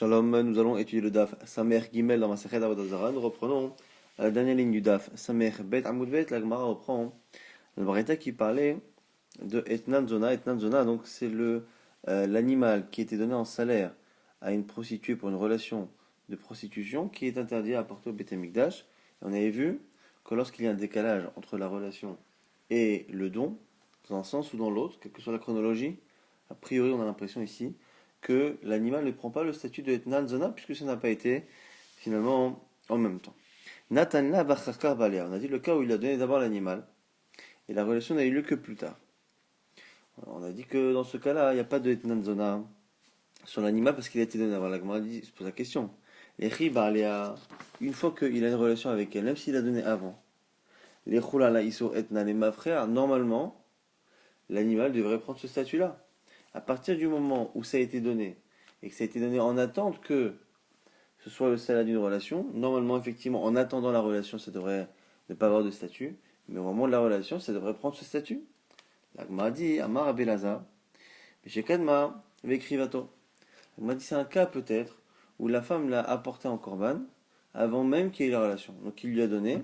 Shalom, nous allons étudier le DAF Samer Gimel dans Masechet Avodah Zarah. Nous reprenons à la dernière ligne du DAF Samer Bet Amud Bet. La Gemara reprend le Baraita qui parlait de Etnan Zona. Etnan Zona, donc c'est l'animal qui était donné en salaire à une prostituée pour une relation de prostitution qui est interdit à apporter au Beth Amikdash. Et on avait vu que lorsqu'il y a un décalage entre la relation et le don, dans un sens ou dans l'autre, quelle que soit la chronologie, a priori on a l'impression ici que l'animal ne prend pas le statut de Etnan Zona puisque ça n'a pas été finalement en même temps. Natanla Bachakar Balea, on a dit le cas où il a donné d'abord l'animal et la relation n'a eu lieu que plus tard. Alors, on a dit que dans ce cas-là, il n'y a pas de Etnan Zona sur l'animal parce qu'il a été donné avant. La Gemara se pose la question. Echi Balea, une fois qu'il a une relation avec elle, même s'il a donné avant, les Khulala Iso Etnan et Mafrea, normalement, l'animal devrait prendre ce statut-là. À partir du moment où ça a été donné, et que ça a été donné en attente que ce soit le salaire d'une relation, normalement, effectivement, en attendant la relation, ça devrait ne pas avoir de statut, mais au moment de la relation, ça devrait prendre ce statut. La Gemara dit, Amar Abelaza, Meshekadma, Vekrivato. La Gemara dit, c'est un cas peut-être où la femme l'a apporté en korban avant même qu'il y ait eu la relation. Donc il lui a donné,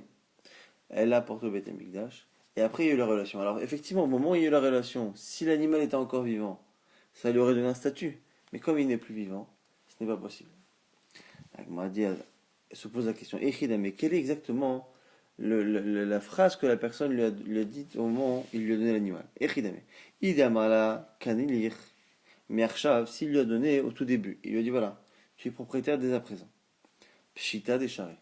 elle l'a apporté au Beth Amikdash, et après il y a eu la relation. Alors effectivement, au moment où il y a eu la relation, si l'animal était encore vivant, ça lui aurait donné un statut. Mais comme il n'est plus vivant, ce n'est pas possible. Elle se pose la question, mais quelle est exactement la phrase que la personne lui a dite au moment où il lui a donné l'animal? Idamala kanilir merchav, s'il lui a donné au tout début, il lui a dit voilà, tu es propriétaire dès à présent. Pshita décharé.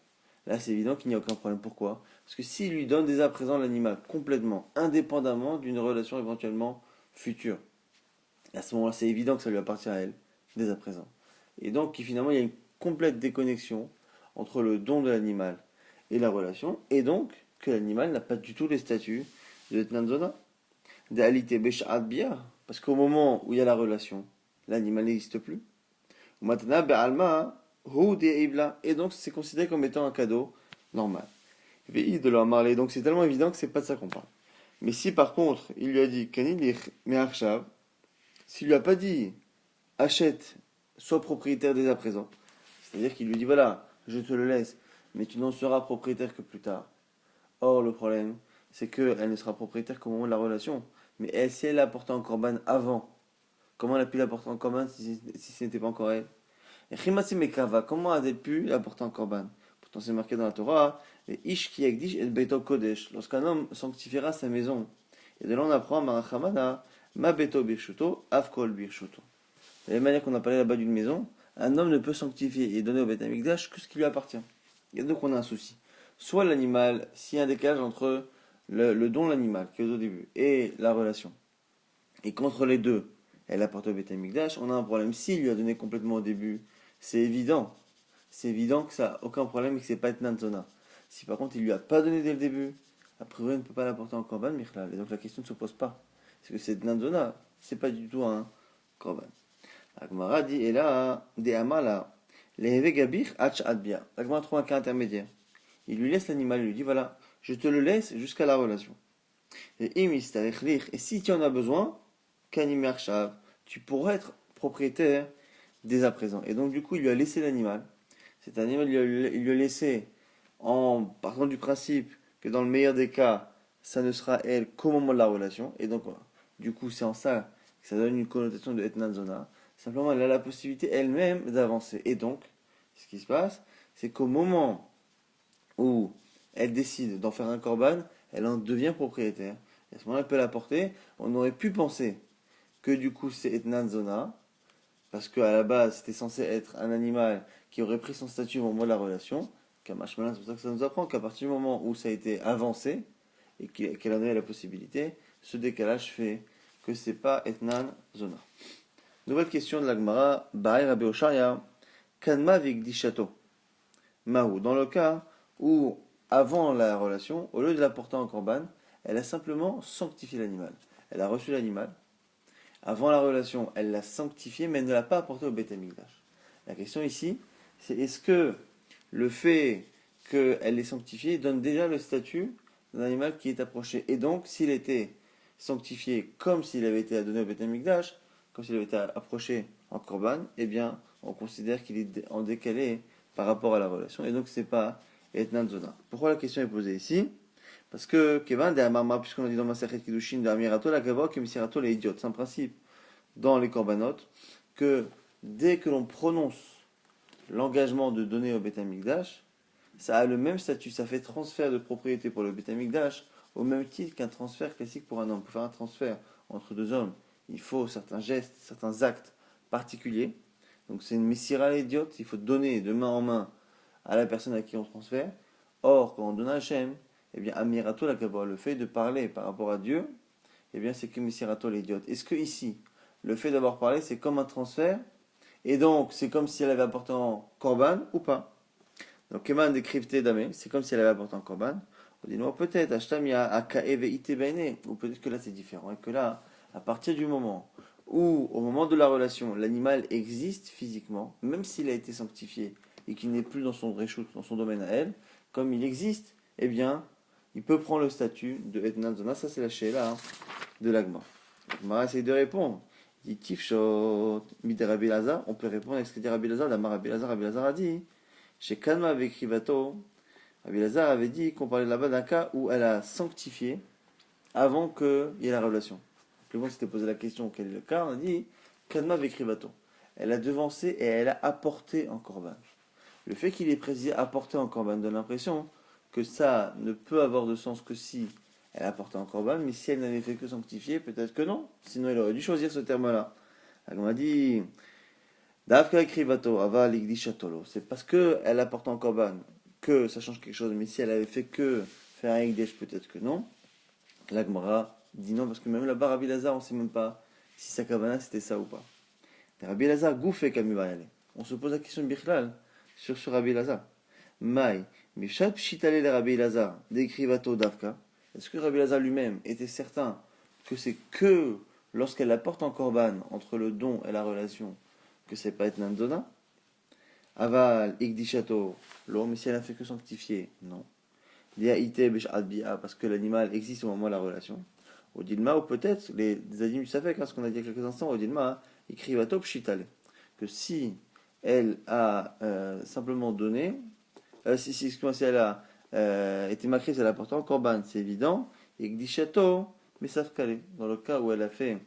Là, c'est évident qu'il n'y a aucun problème. Pourquoi? Parce que s'il lui donne dès à présent l'animal complètement, indépendamment d'une relation éventuellement future, à ce moment-là, c'est évident que ça lui appartient à elle, dès à présent. Et donc, finalement, il y a une complète déconnexion entre le don de l'animal et la relation, et donc que l'animal n'a pas du tout les statuts de Tnanzona, d'alité Besh'ad Bia, parce qu'au moment où il y a la relation, l'animal n'existe plus. Matana Be'alma, Hu De'ibla, et donc c'est considéré comme étant un cadeau normal. Ve'i de leur marler, donc c'est tellement évident que c'est pas de ça qu'on parle. Mais si par contre, il lui a dit Kanil Me'arshav, s'il lui a pas dit achète, sois propriétaire dès à présent, c'est-à-dire qu'il lui dit voilà, je te le laisse, mais tu n'en seras propriétaire que plus tard. Or, le problème, c'est qu'elle ne sera propriétaire qu'au moment de la relation. Mais elle, si elle l'a apporté en korban avant, comment elle a pu l'apporter en korban si ce n'était pas encore elle? Et Chimatsi Mekava, comment a-t-elle pu l'apporter en korban? Pourtant, c'est marqué dans la Torah, et Ish ki yagdish et beto kodesh, lorsqu'un homme sanctifiera sa maison. Et de là, on apprend Marachamana, ma beto birshuto, avkol birshuto. De la même manière qu'on a parlé là-bas d'une maison, un homme ne peut sanctifier et donner au Beth Amikdash que ce qui lui appartient. Et donc on a un souci. Soit l'animal, s'il y a un décalage entre le don de l'animal, qui est au début, et la relation, et qu'entre les deux, elle apporte au Beth Amikdash, on a un problème. S'il lui a donné complètement au début, c'est évident. C'est évident que ça n'a aucun problème et que c'est pas Etnan Zona. Si par contre il lui a pas donné dès le début, a priori il ne peut pas l'apporter en korban, Michlal. Et donc la question ne se pose pas. Parce que c'est Etnan Zona, c'est pas du tout un korban. Agmara dit, et là, des amala, les vegabir hach adbia. Agmara trouve un cas intermédiaire. Il lui laisse l'animal, il lui dit, voilà, je te le laisse jusqu'à la relation. Et imis et si tu en as besoin, kanimershav, tu pourrais être propriétaire dès à présent. Et donc, du coup, il lui a laissé l'animal. Cet animal, il lui a laissé en partant du principe que dans le meilleur des cas, ça ne sera elle qu'au moment de la relation. Et donc, du coup, c'est en ça que ça donne une connotation de Etnan Zona. Simplement, elle a la possibilité elle-même d'avancer. Et donc, ce qui se passe, c'est qu'au moment où elle décide d'en faire un korban, elle en devient propriétaire. Et à ce moment-là, elle peut l'apporter. On aurait pu penser que du coup, c'est Etnan Zona, parce qu'à la base, c'était censé être un animal qui aurait pris son statut au moment de la relation. Kamashmalan, c'est pour ça que ça nous apprend qu'à partir du moment où ça a été avancé, et qu'elle en a la possibilité, ce décalage fait que c'est pas Etnan Zona. Nouvelle question de l'Agmara, Ba'er Rabbi Oshaya, Kanma Vigdishato. Mahou, dans le cas où, avant la relation, au lieu de l'apporter en korban, elle a simplement sanctifié l'animal. Elle a reçu l'animal. Avant la relation, elle l'a sanctifié, mais elle ne l'a pas apporté au Beth Amikdash. La question ici, c'est est-ce que le fait qu'elle l'ait sanctifié donne déjà le statut d'un animal qui est approché? Et donc, s'il était sanctifié comme s'il avait été donné au Beth Amikdash, comme s'il avait été approché en korban, eh bien, on considère qu'il est en décalé par rapport à la relation, et donc c'est pas etnan zona. Pourquoi la question est posée ici? Parce que Kevan de Amarma, puisqu'on a dit dans Masachet Kiddushin de Amirato, la Gavok et Misirato, les idiotes. C'est un principe dans les korbanot que dès que l'on prononce l'engagement de donner au Beth Amikdash, ça a le même statut, ça fait transfert de propriété pour le Beth Amikdash au même titre qu'un transfert classique pour un homme. Pour faire un transfert entre deux hommes, il faut certains gestes, certains actes particuliers. Donc c'est une messira l'idiote, il faut donner de main en main à la personne à qui on transfère. Or, quand on donne à Hachem, eh bien, Amirato la Gavok, le fait de parler par rapport à Dieu, eh bien, c'est que messirato l'idiote. Est-ce que ici, le fait d'avoir parlé, c'est comme un transfert, et donc c'est comme si elle avait apporté en korban ou pas? Donc, Keman décrypté damé, c'est comme si elle avait apporté en korban. On dit non, peut-être, Ashtam ya akae veite bene, ou peut-être que là c'est différent, et que là, à partir du moment où, au moment de la relation, l'animal existe physiquement, même s'il a été sanctifié et qu'il n'est plus dans son réchoute, dans son domaine à elle, comme il existe, eh bien, il peut prendre le statut de Etnan Zona. Ça, c'est la Sheila de l'Agma. L'Agma essaye de répondre. Il dit Tifshot, Mide Rabbi Lazar. On peut répondre avec ce que dit Rabbi Lazar. Rabbi Lazar a dit chez Kalma avec Rivato, Rabbi Lazar avait dit qu'on parlait là-bas d'un cas où elle a sanctifié avant qu'il y ait la révélation. Le bon s'était posé la question quel est le cas. On a dit Kalma avec Rivato. Elle a devancé et elle a apporté en korban. Le fait qu'il ait précisé apporter en korban donne l'impression que ça ne peut avoir de sens que si elle apportait en korban, mais si elle n'avait fait que sanctifier, peut-être que non. Sinon, elle aurait dû choisir ce terme-là. On m'a dit Davka ekrivato ava ligdishatolo. C'est parce que elle apporte en korban que ça change quelque chose, mais si elle avait fait que faire un ekdesh, peut-être que non. La Gemara dit non, parce que même là-bas, Rabbi Lazar, on ne sait même pas si sa kavana c'était ça ou pas. Rabbi Lazar gouffé Kamivayale. On se pose la question de Bichlal sur ce Rabbi Lazar. Mai, Mishat Pshitale le Rabbi Lazar, décrivato Davka. Est-ce que Rabbi Lazar lui-même était certain que c'est que lorsqu'elle apporte en korban entre le don et la relation que c'est pas être Nandona? Aval, Igdishato, l'homme, mais si elle a fait que sanctifier, non. Dia ite bish'adbi'a, parce que l'animal existe au moment de la relation. Au Dilma, ou peut-être, les adim du Safek, ce qu'on a dit il y a quelques instants, au Dilma, écrivato pshitale. Que si elle a simplement donné, si elle a été macrise, elle a apporté en korban, c'est évident, et gdishato, mais safkale. Dans le cas où elle a fait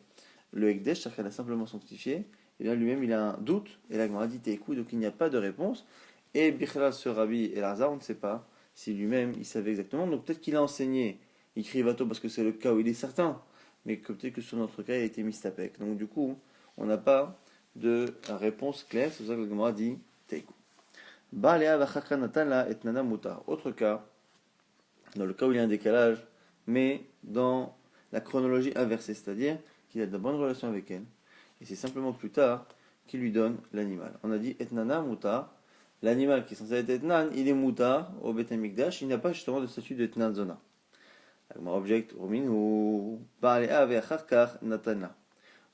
le ekdesh, c'est-à-dire qu'elle a simplement sanctifié, et bien lui-même il a un doute, et la Gemara dit écoute, donc il n'y a pas de réponse, et Bichla, ce Rabbi Elazar, on ne sait pas si lui-même il savait exactement, donc peut-être qu'il a enseigné, il crie Vato parce que c'est le cas où il est certain, mais que peut-être que sur notre cas il a été mistapek. Donc du coup, on n'a pas de réponse claire, c'est pour ça que la Gemara dit Teikou. Autre cas, dans le cas où il y a un décalage, mais dans la chronologie inversée, c'est-à-dire qu'il a de bonnes relations avec elle, et c'est simplement plus tard qu'il lui donne l'animal. On a dit etnana mutar, l'animal qui est censé être etnan, il est mutar au Beth Amikdash, il n'a pas justement de statut d'etnan zona. Object ou natana.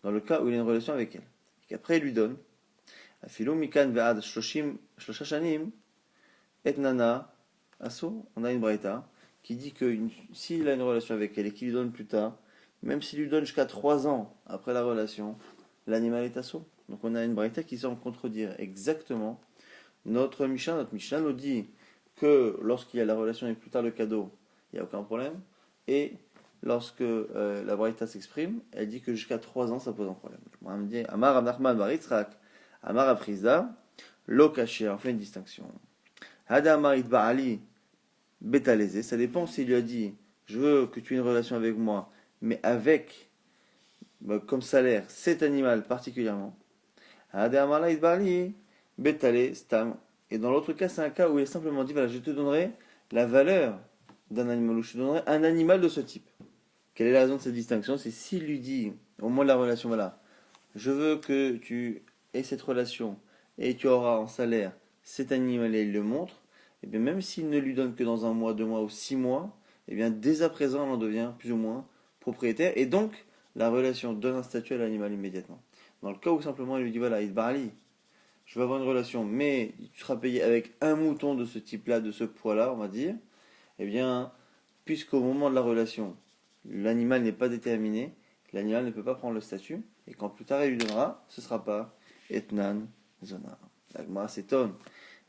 Dans le cas où il a une relation avec elle, et qu'après il lui donne, afilo mikan ve'ad shloshim shanim etnana aso, on a une braïta qui dit que s'il a une relation avec elle et qu'il lui donne plus tard, même s'il lui donne jusqu'à 3 ans après la relation, l'animal est assaut. Donc on a une braïta qui semble contredire exactement notre Mishnah. Notre Mishnah nous dit que lorsqu'il y a la relation et plus tard le cadeau, il n'y a aucun problème. Et lorsque la braïta s'exprime, elle dit que jusqu'à 3 ans ça pose un problème. On me dit Amar Abnachman Baritzrak, Amar Aprizda, Lo Kaché, on fait une distinction. Hada Marit Ba'ali Bétalézé, ça dépend s'il lui a dit je veux que tu aies une relation avec moi, mais avec comme salaire cet animal particulièrement. Hada Marit Ba'ali Bétalé Stam. Et dans l'autre cas, c'est un cas où il est simplement dit voilà, je te donnerai la valeur d'un animal, ou je te donnerai un animal de ce type. Quelle est la raison de cette distinction? C'est s'il lui dit au moment de la relation, voilà, je veux que tu aies cette relation et tu auras en salaire cet animal et il le montre, et bien même s'il ne lui donne que dans un mois, 2 mois ou 6 mois, et bien dès à présent on en devient plus ou moins propriétaire et donc la relation donne un statut à l'animal immédiatement. Dans le cas où simplement il lui dit voilà, il barli, je vais avoir une relation, mais tu seras payé avec un mouton de ce type-là, de ce poids-là, on va dire, eh bien, puisqu'au moment de la relation, l'animal n'est pas déterminé, l'animal ne peut pas prendre le statut, et quand plus tard il lui donnera, ce ne sera pas etnan zona. La Gemara s'étonne.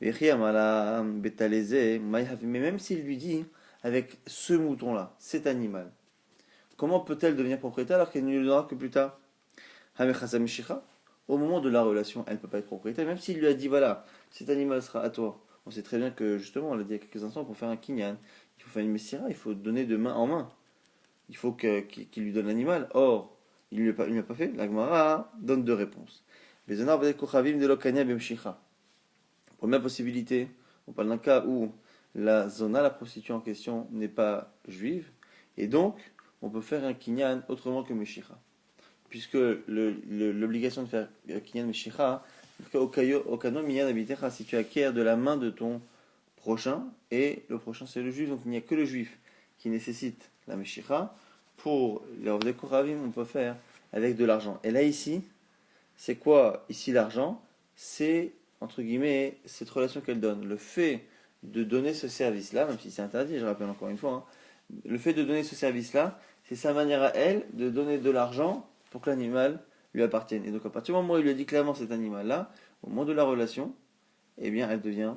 Mais même s'il lui dit, avec ce mouton-là, cet animal, comment peut-elle devenir propriétaire alors qu'elle ne le donnera que plus tard? Au moment de la relation, elle ne peut pas être propriétaire, même s'il lui a dit, voilà, cet animal sera à toi. On sait très bien que, justement, on l'a dit il y a quelques instants, pour faire un kinyan, il faut faire une messira, il faut donner de main en main. Il faut qu'il lui donne l'animal. Or, il ne l'a pas fait. La Gemara donne deux réponses. Première possibilité, on parle d'un cas où la zona, la prostituée en question, n'est pas juive, et donc on peut faire un kinyan autrement que Meshicha. Puisque l'obligation de faire kinyan Meshicha, okano minyan abitecha, si tu acquiers de la main de ton prochain, et le prochain c'est le juif, donc il n'y a que le juif qui nécessite la Meshicha. Pour les Ovdei Koravim, on peut faire avec de l'argent. Et là ici, c'est quoi ici l'argent? C'est entre guillemets, cette relation qu'elle donne, le fait de donner ce service-là, même si c'est interdit, je rappelle encore une fois, hein, le fait de donner ce service-là, c'est sa manière à elle de donner de l'argent pour que l'animal lui appartienne. Et donc à partir du moment où il lui a dit clairement cet animal-là, au moment de la relation, eh bien elle devient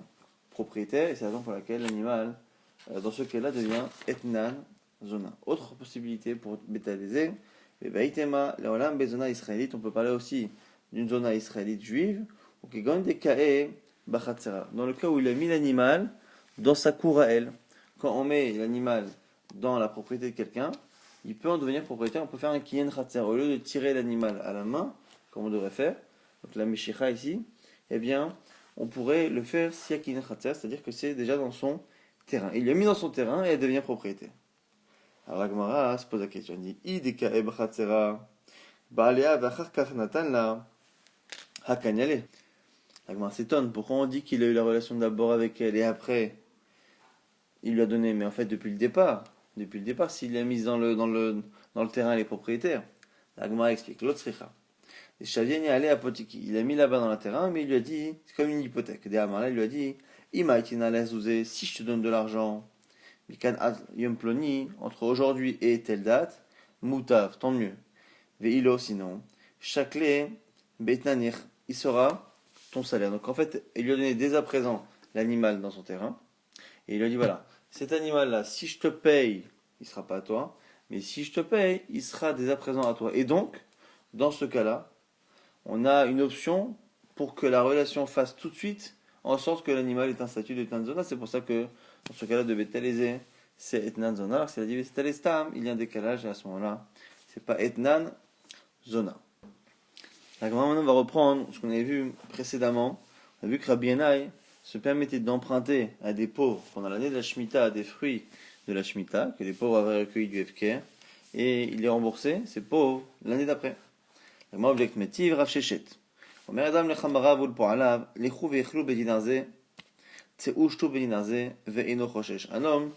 propriétaire, et c'est la raison pour laquelle l'animal, dans ce cas-là, devient etnan zona. Autre possibilité pour bétaliser, le baïtema, l'olam bezona israélite, on peut parler aussi d'une zona israélite juive, dans le cas où il a mis l'animal dans sa cour à elle. Quand on met l'animal dans la propriété de quelqu'un, il peut en devenir propriétaire. On peut faire un kinyan khatser. Au lieu de tirer l'animal à la main, comme on devrait faire, donc la meshicha ici, eh bien, on pourrait le faire s'il y a kinyan khatser, c'est-à-dire que c'est déjà dans son terrain. Il l'a mis dans son terrain et elle devient propriétaire. Alors la Gemara se pose la question, elle dit Ideka eb khatsera, baalea vachar kach natan la hakanyale. La Gemara s'étonne, pourquoi on dit qu'il a eu la relation d'abord avec elle et après il lui a donné, mais en fait depuis le départ, s'il l'a mise dans le terrain, elle est propriétaire. La Gemara explique, l'autre sricha. Et Shavien est allé à Potiki, il a mis là-bas dans le terrain, mais il lui a dit, c'est comme une hypothèque. Derrière là, il lui a dit, si je te donne de l'argent, entre aujourd'hui et telle date, moutav, tant mieux. Veilo, sinon, chakle, betnanir, il sera ton salaire. Donc en fait, il lui a donné dès à présent l'animal dans son terrain. Et il lui a dit voilà, cet animal-là, si je te paye, il ne sera pas à toi. Mais si je te paye, il sera dès à présent à toi. Et donc, dans ce cas-là, on a une option pour que la relation fasse tout de suite en sorte que l'animal ait un statut de Etnan Zona. C'est pour ça que, dans ce cas-là, de Betalese, c'est Etnan Zona. Alors que si elle a dit Betalestam, il y a un décalage et à ce moment-là, c'est pas Etnan Zona. La Gemara maintenant va reprendre ce qu'on avait vu précédemment. On a vu que Rabbi Yannai se permettait d'emprunter à des pauvres pendant l'année de la Shemitah des fruits de la Shemitah que les pauvres avaient recueillis du Hefker et il les remboursait, ces pauvres, l'année d'après. La Gemara objecte Metiv Rav Shechet. Omer Adam lechamarav ul po'alav lechu ve'echlu bedinar ze tseu shtu bedinar ze ve'eno choshesh. Un homme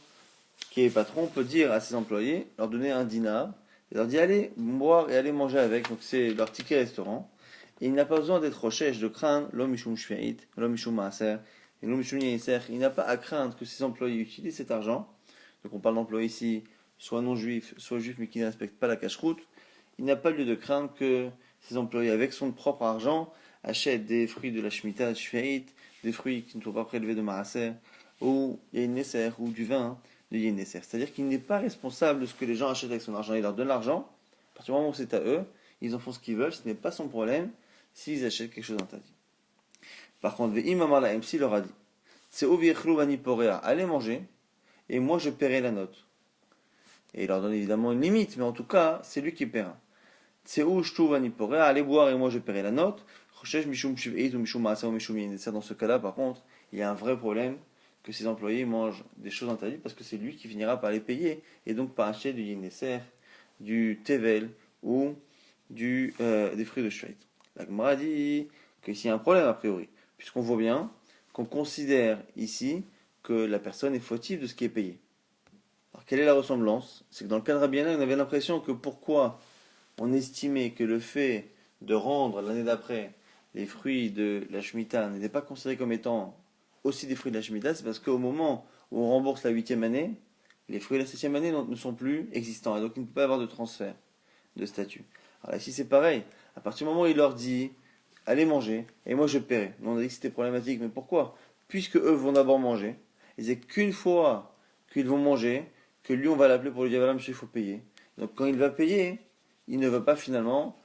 qui est patron peut dire à ses employés, leur donner un dinar et leur dire allez boire et allez manger avec, donc c'est leur ticket restaurant. Et il n'a pas besoin d'être rochèche, de craindre l'homme mishum shvi'it, l'homme mishum maaser, et l'homme mishum yeser. Il n'a pas à craindre que ses employés utilisent cet argent. Donc on parle d'employés ici, soit non juifs, soit juifs mais qui ne respectent pas la cache-route. Il n'a pas lieu de craindre que ses employés, avec son propre argent, achètent des fruits de la shemitah de shvi'it, des fruits qui ne sont pas prélevés de maaser, ou yeser, ou du vin de yeser. C'est-à-dire qu'il n'est pas responsable de ce que les gens achètent avec son argent. Il leur donne l'argent, à partir du moment où c'est à eux, ils en font ce qu'ils veulent, ce n'est pas son problème s'ils achètent quelque chose d'interdit. Par contre, Ve'imamar MC leur a dit c'est allez manger, et moi je paierai la note. Et il leur donne évidemment une limite, mais en tout cas, c'est lui qui paiera. Allez boire, et moi je paierai la note. Dans ce cas-là, par contre, il y a un vrai problème que ses employés mangent des choses interdites parce que c'est lui qui finira par les payer et donc par acheter du Yenesser, du Tevel ou des fruits de Shveit. La Gemara dit qu'il y a un problème a priori, puisqu'on voit bien qu'on considère ici que la personne est fautive de ce qui est payé. Alors quelle est la ressemblance? C'est que dans le cas de Rabbi Yannai, on avait l'impression que pourquoi on estimait que le fait de rendre l'année d'après les fruits de la Shemitah n'était pas considéré comme étant aussi des fruits de la Shemitah, c'est parce qu'au moment où on rembourse la 8e année, les fruits de la 7e année ne sont plus existants, et donc il ne peut pas y avoir de transfert de statut. Alors ici c'est pareil, à partir du moment où il leur dit allez manger, et moi je paierai. On a dit que c'était problématique, mais pourquoi? Puisque eux vont d'abord manger, et c'est qu'une fois qu'ils vont manger, que lui on va l'appeler pour lui dire voilà monsieur il faut payer. Donc quand il va payer, il ne va pas finalement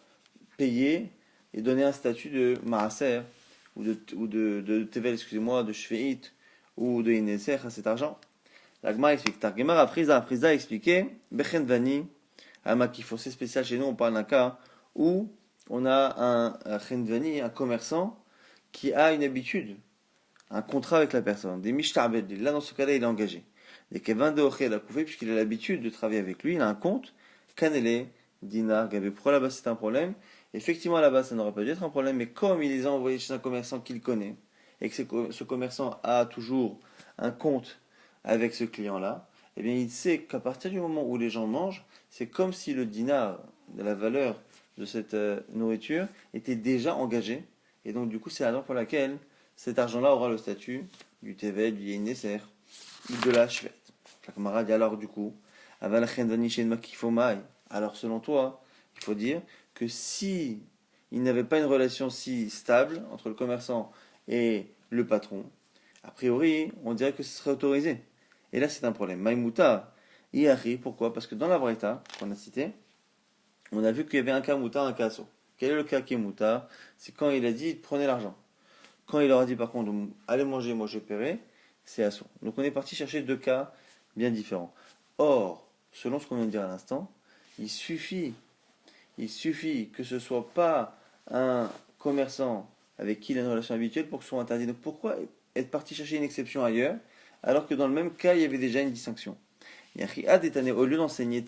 payer et donner un statut de maaser, ou de tevel, excusez-moi, de shveit, ou de ineser à cet argent. La Gemara explique, Targemar a expliqué, Bechen Vani, à Makifo, c'est spécial chez nous, on parle d'un cas où on a un Chendvani, un commerçant, qui a une habitude, un contrat avec la personne. Des Mishtabed, là dans ce cas-là, il est engagé. Des Kevin de Ochel a couvé, puisqu'il a l'habitude de travailler avec lui, il a un compte, Kanele, Dinar, Gavé. Pourquoi là-bas c'est un problème? Effectivement, là-bas ça n'aurait pas dû être un problème, mais comme il les a envoyés chez un commerçant qu'il connaît, et que ce commerçant a toujours un compte avec ce client-là, eh bien il sait qu'à partir du moment où les gens mangent, c'est comme si le dinar, de la valeur de cette nourriture, était déjà engagé. Et donc du coup c'est la raison pour laquelle cet argent-là aura le statut du tevel, du yenesser, ou de la shvet. La camarade dit alors du coup, alors selon toi, il faut dire que si il n'avait pas une relation si stable entre le commerçant et le patron, a priori, on dirait que ce serait autorisé. Et là, c'est un problème. Maïmouta, Iari, pourquoi? Parce que dans la Braïta, qu'on a cité, on a vu qu'il y avait un cas mouta, un cas asso. Quel est le cas qui est mouta? C'est quand il a dit prenez l'argent. Quand il leur a dit par contre allez manger, moi je paierai, c'est asso. Donc on est parti chercher deux cas bien différents. Or, selon ce qu'on vient de dire à l'instant, il suffit que ce soit pas un commerçant avec qui il a une relation habituelle pour que ce soit interdit. Donc pourquoi être parti chercher une exception ailleurs, alors que dans le même cas, il y avait déjà une distinction? Au lieu d'enseigner,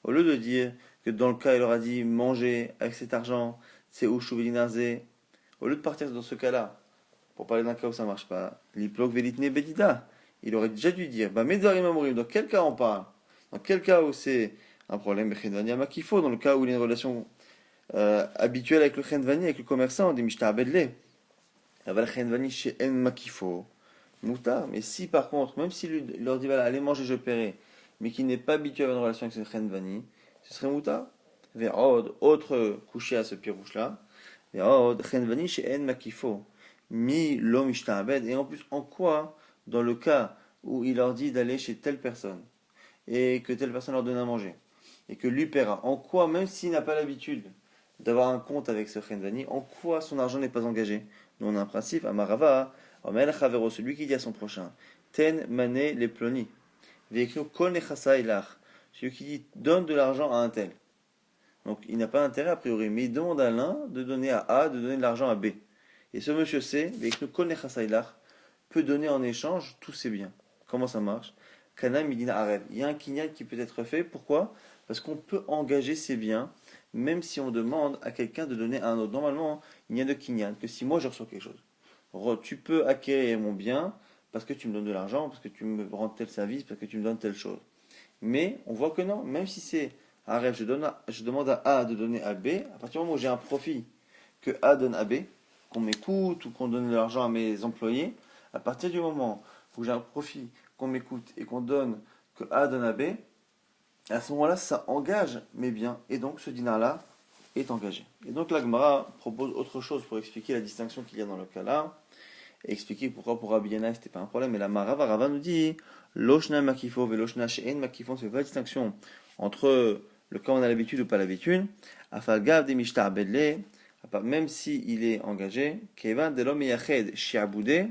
au lieu de dire que dans le cas, il aura dit manger avec cet argent, au lieu de partir dans ce cas-là, pour parler d'un cas où ça marche pas, il aurait déjà dû dire, dans quel cas on parle? Dans quel cas où c'est un problème, qu'il faut, dans le cas où il y a une relation habituelle avec le chendvani, avec le commerçant, des mishtabedle. Aval chendvani chez en makifo. Moutar. Mais si par contre, même s'il leur dit voilà, allez manger, je paierai, mais qu'il n'est pas habitué à une relation avec ce chendvani, ce serait moutar. Ve'od, autre couché à ce pirouche-là. Ve'od, chendvani chez en makifo. Mi lo mishtabed. Et en plus, en quoi, dans le cas où il leur dit d'aller chez telle personne, et que telle personne leur donne à manger, et que lui paiera, en quoi, même s'il n'a pas l'habitude d'avoir un compte avec ce Khendani, en quoi son argent n'est pas engagé? Nous on a un principe, Amarava, Omel Chavero, celui qui dit à son prochain, Ten Mané les ploni, Vekno Kol Nechasa Ilach, celui qui dit donne de l'argent à un tel. Donc il n'a pas intérêt a priori, mais il demande à l'un de donner à A, de donner de l'argent à B. Et ce monsieur C, Vekno Kol Nechasa Ilach, peut donner en échange tous ses biens. Comment ça marche? Kana Midina Arev. Il y a un kinyan qui peut être fait. Pourquoi? Parce qu'on peut engager ses biens, même si on demande à quelqu'un de donner à un autre. Normalement, il n'y a de kinyan que si moi je reçois quelque chose. Tu peux acquérir mon bien parce que tu me donnes de l'argent, parce que tu me rends tel service, parce que tu me donnes telle chose. Mais on voit que non, même si c'est Arev, je demande à A de donner à B, à partir du moment où j'ai un profit que A donne à B, qu'on m'écoute ou qu'on donne de l'argent à mes employés, à partir du moment où j'ai un profit, qu'on m'écoute et qu'on donne, que A donne à B, à ce moment-là, ça engage mes biens. Et donc, ce dinar-là est engagé. Et donc, la Gemara propose autre chose pour expliquer la distinction qu'il y a dans le cas-là, et expliquer pourquoi pour Rabbi Yana, c'était pas un problème. Mais la Rava nous dit, Loshna makifo ve loshna she'en makifo, c'est pas la distinction entre le cas où on a l'habitude ou pas l'habitude. Afalgav de mishtar bedle, même si il est engagé, kevan de l'homme yached shi'aboudé,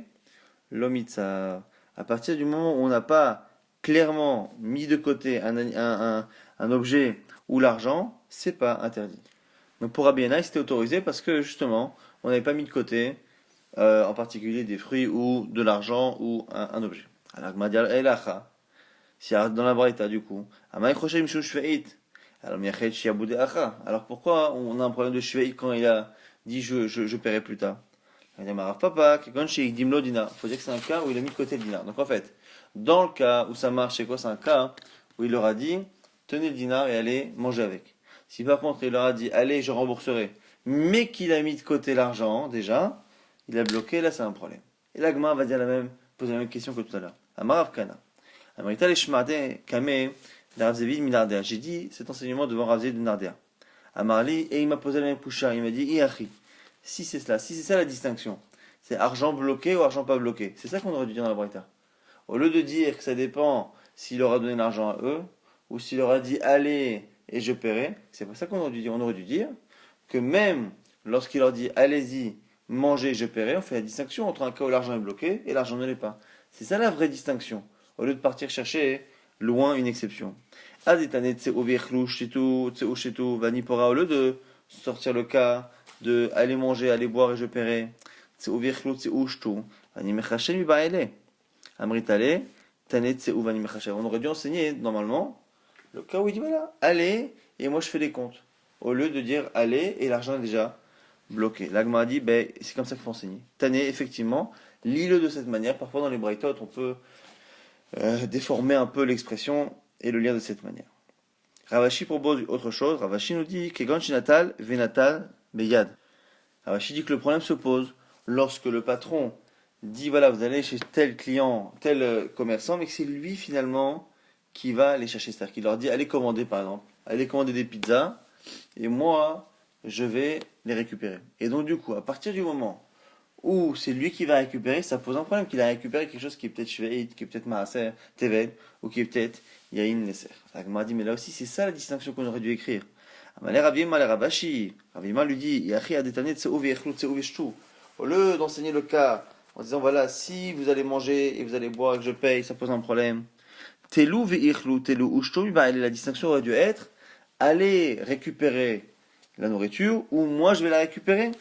l'omitza. À partir du moment où on n'a pas clairement mis de côté un objet ou l'argent, c'est pas interdit. Donc pour Rabbi Yana, c'était autorisé parce que justement, on n'avait pas mis de côté, en particulier des fruits ou de l'argent ou un objet. Alors, si dans la Braïta du coup, alors pourquoi on a un problème de shveit quand il a dit je paierai plus tard? Il faut dire que c'est un cas où il a mis de côté le dinar. Donc en fait, dans le cas où ça marche, c'est quoi? C'est un cas où il leur a dit tenez le dinar et allez manger avec. Si par contre il leur a dit allez je rembourserai, mais qu'il a mis de côté l'argent déjà, il a bloqué, là c'est un problème. Et l'agma va dire poser la même question que tout à l'heure. Amarav Kana. Amarita Leshmade Kame Rav Zevid Minardea. J'ai dit cet enseignement devant Rav Zevid Minardea. Amarli, et il m'a posé la même poucha. Il m'a dit, Iachi. Si c'est cela, si c'est ça la distinction, c'est argent bloqué ou argent pas bloqué. C'est ça qu'on aurait dû dire dans la Braïta. Au lieu de dire que ça dépend s'il aura donné l'argent à eux, ou s'il aura dit allez et je paierai, c'est pas ça qu'on aurait dû dire. On aurait dû dire que même lorsqu'il leur dit allez-y, mangez, je paierai, on fait la distinction entre un cas où l'argent est bloqué et l'argent ne l'est pas. C'est ça la vraie distinction. Au lieu de partir chercher loin une exception. Aditane vanipora, au lieu de sortir le cas de aller manger, aller boire et je paierai. Amritale, on aurait dû enseigner normalement le cas où il dit voilà, allez et moi je fais les comptes. Au lieu de dire allez et l'argent est déjà bloqué. L'agma a dit ben, c'est comme ça qu'il faut enseigner. Tané, effectivement, lis-le de cette manière. Parfois dans les braïtot, on peut déformer un peu l'expression et le lire de cette manière. Ravashi propose autre chose. Ravashi nous dit Kegon Shinatal Venatal Beyad. Ravashi dit que le problème se pose lorsque le patron dit voilà, vous allez chez tel client, tel commerçant, mais que c'est lui finalement qui va les chercher. C'est-à-dire qu'il leur dit allez commander par exemple, allez commander des pizzas, et moi je vais les récupérer. Et donc du coup, à partir du moment où c'est lui qui va récupérer, ça pose un problème qu'il a récupéré quelque chose qui est peut-être shveit, qui est peut-être maaser, tevel, ou qui est peut-être yain neser. La Gemara dit mais là aussi c'est ça la distinction qu'on aurait dû écrire. Amalé Ravima le Rabashi, Ravima lui dit yachi adetane tseu veichlu tseu veshtu. Au lieu d'enseigner le cas en disant voilà, si vous allez manger et vous allez boire et que je paye, ça pose un problème. Telu veichlu telu ushtu, la distinction aurait dû être allez récupérer la nourriture ou moi je vais la récupérer.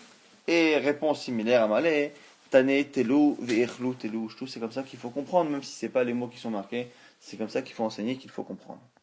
Et réponse similaire à Malé, Tane, Telu, Veichlu, Telu, Ushtu, c'est comme ça qu'il faut comprendre, même si ce n'est pas les mots qui sont marqués, c'est comme ça qu'il faut enseigner, qu'il faut comprendre.